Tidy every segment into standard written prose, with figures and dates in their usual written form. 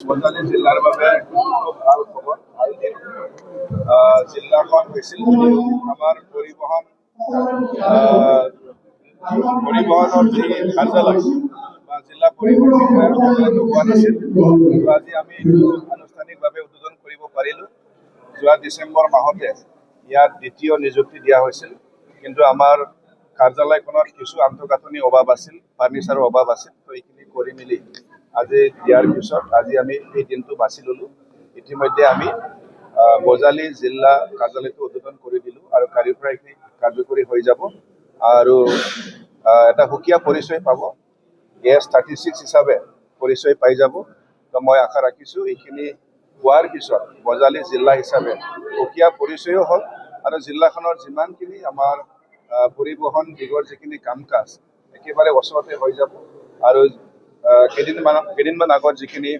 বজালী জিলাৰ বাবে খুব ভাল খবৰ। জিলাখন হৈছিল আমাৰ পৰিবহণৰ যি কাৰ্যালয় বা জিলা পৰিবহণ বিষয়াৰ হোৱা নাছিল। আজি আমি আনুষ্ঠানিকভাৱে উদ্বোধন কৰিব পাৰিলোঁ। যোৱা ডিচেম্বৰ মাহতে ইয়াত দ্বিতীয় নিযুক্তি দিয়া হৈছিল, কিন্তু আমাৰ কাৰ্যালয়খনত কিছু আন্তঃগাঁথনি অভাৱ আছিল, ফাৰ্নিচাৰৰ অভাৱ আছিল। তো এইখিনি কৰি মেলি আজি দিয়াৰ পিছত আজি আমি এই দিনটো বাছি ল'লোঁ। ইতিমধ্যে আমি বজালী জিলা কাৰ্যালয়টো উদ্বোধন কৰি দিলোঁ আৰু কালিৰ পৰা এইখিনি কাৰ্যকৰী হৈ যাব আৰু এটা সুকীয়া পৰিচয় পাব। S36 হিচাপে পৰিচয় পাই যাব। তো মই আশা ৰাখিছোঁ এইখিনি হোৱাৰ পিছত বজালী জিলা হিচাপে সুকীয়া পৰিচয়ো হ'ল আৰু জিলাখনৰ যিমানখিনি আমাৰ পৰিবহণ দিগৰ যিখিনি কাম কাজ একেবাৰে ওচৰতে হৈ যাব আৰু কেইদিনমান আগত যিখিনি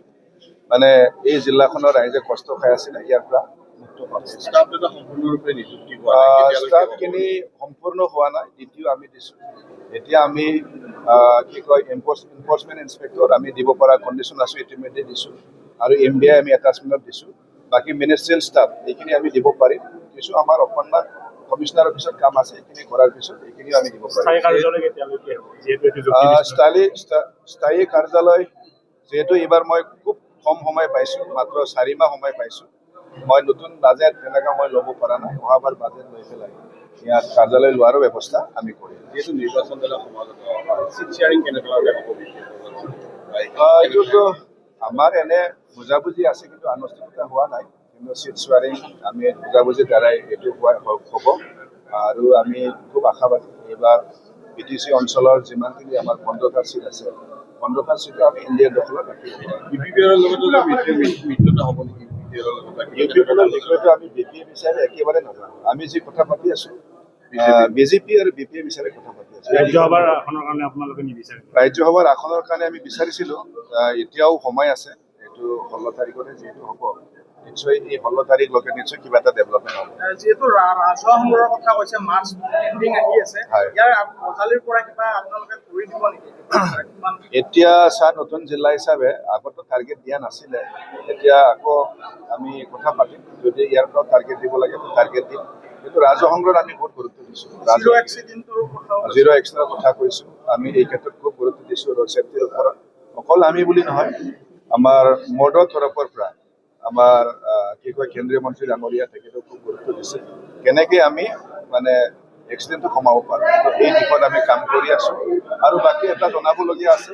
মানে এই জিলাখনৰ ৰাইজে কষ্ট খাই আছিলে ইয়াৰ পৰা মুক্ত পাব। ষ্টাফখিনি সম্পূৰ্ণ হোৱা নাই, দ্বিতীয় আমি দিছোঁ। এতিয়া আমি কি কয় এনফৰ্চমেণ্ট ইনস্পেক্টৰ আমি দিব পৰা কণ্ডিশ্যন আছোঁ, ইতিমধ্যে দিছোঁ আৰু MBI আমি এটাচমেণ্টত দিছোঁ। বাকী মিনিষ্ট্ৰিয়েল ষ্টাফ এইখিনি আমি দিব পাৰিম। কিছু আমাৰ অকণমান কমিশনাৰ অফিচত কাম আছে, এইখিনি কৰাৰ পিছত এইখিনিও আমি দিব পাৰিম। স্থায়ী কাৰ্যালয় যিহেতু এইবাৰ মই খুব কম সময় পাইছোঁ, মাত্ৰ 4 মাহ সময় পাইছোঁ। মই নতুন বাজেট তেনেকৈ মই ল'ব পৰা নাই। অহাবাৰ বাজেট লৈ পেলাই ইয়াত কাৰ্যালয় লোৱাৰো ব্যৱস্থা আমি কৰিম। যিহেতু নিৰ্বাচন এইটোতো আমাৰ এনে বুজাবুজি আছে, কিন্তু আনুষ্ঠানিকতা হোৱা নাই। কিন্তু চিট শ্বেয়াৰিং আমি বুজাবুজিৰ দ্বাৰাই এইটো হ'ব আৰু আমি খুব আশাবাদী এইবাৰ BTC অঞ্চলৰ যিমানখিনি আমাৰ 15টা চিট আছে 15টা চিটো আমি ইণ্ডিয়াৰ দখলত ৰাখিম। BPPৰ লগতো মিত্ৰতা হ'ব নেকি? বিষয়টো আমি BPA বিচাৰি একেবাৰে নাজানো। আমি যি কথা পাতি আছোঁ BJP আৰু BPA বিচাৰি কথা পাতি আছোঁ। ৰাজ্যসভাৰ আসনৰ কাৰণে আমি বিচাৰিছিলোঁ। এতিয়াও সময় আছে, এইটো 16 তাৰিখতে যিহেতু হ'ব, নিশ্চয় এই 16 তাৰিখলৈকে নিশ্চয় কিবা এটা ডেভেলপমেণ্ট হ'ব। যিহেতু ৰাজহুৱা সংগ্ৰহৰ কথা কৈছে, মাছ পেণ্ডিং আহি আছে, ইয়াৰ বজালীৰ পৰা কিবা আপোনালোকে কৰি দিব নেকি? এতিয়া নতুন জিলা হিচাপে আগতো টাৰ্গেট দিয়া নাছিলে, এতিয়া আকৌ আমি কথা পাতিম। যদি ইয়াৰ পৰা টাৰ্গেট দিব লাগে টাৰ্গেট দিম, কিন্তু ৰাজহ সংগ্ৰহত আমি বহুত গুৰুত্ব দিছোঁ। জিৰ' এক্সিডেণ্টৰ কথা কৈছোঁ, আমি এই ক্ষেত্ৰত খুব গুৰুত্ব দিছোঁ। ৰোড ছেফটিৰ ওপৰত অকল আমি বুলি নহয়, আমাৰ মদৰ তৰফৰ পৰা আমাৰ কি কয় কেন্দ্ৰীয় মন্ত্ৰী ডাঙৰীয়া তেখেতেও খুব গুৰুত্ব দিছে কেনেকৈ আমি মানে এক্সিডেণ্টটো কমাব পাৰোঁ। এই দিশত আমি কাম কৰি আছোঁ। আৰু বাকী এটা জনাবলগীয়া আছে,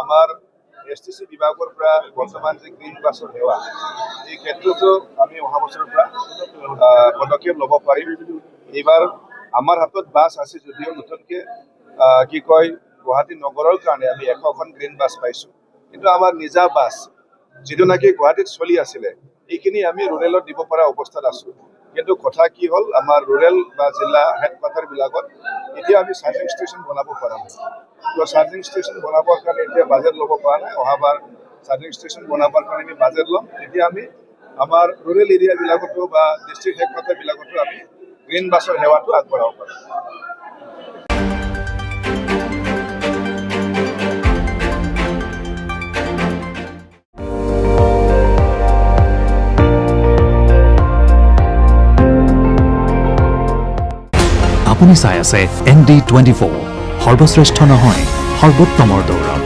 আমাৰ STC বিভাগৰ পৰা বৰ্তমান যি গ্ৰীণ বাছৰ সেৱা, এই ক্ষেত্ৰতো আমি অহা বছৰৰ পৰা পদক্ষেপ ল'ব পাৰিম। এইবাৰ আমাৰ হাতত বাছ আছে যদিও নতুনকৈ কি কয় গুৱাহাটী নগৰৰ কাৰণে আমি 100খন গ্ৰীণ বাছ পাইছোঁ, কিন্তু আমাৰ নিজা বাছ যিটো নেকি গুৱাহাটীত চলি আছিলে এইখিনি আমি ৰুৰেলত দিব পৰা অৱস্থাত আছোঁ। কিন্তু কথা কি হ'ল, আমাৰ ৰুৰেল বা জিলা হেডকোৱাৰ্টাৰবিলাকত এতিয়া আমি চাৰ্জিং ষ্টেচন বনাব পৰা নাই। তো চাৰ্জিং ষ্টেচন বনাবৰ কাৰণে এতিয়া বাজেট ল'ব পৰা নাই। অহাবাৰ চাৰ্জিং ষ্টেচন বনাবৰ কাৰণে আমি বাজেট ল'ম, তেতিয়া আমি আমাৰ ৰুৰেল এৰিয়াবিলাকতো বা ডিষ্ট্ৰিক্ট হেডকোৱাৰ্টাৰবিলাকতো আমি গ্ৰীণ বাছৰ সেৱাটো আগবঢ়াব পাৰিম। আপুনি চাই আছে ND24, সৰ্বশ্ৰেষ্ঠ নহয় সৰ্বোত্তমৰ দৌৰ।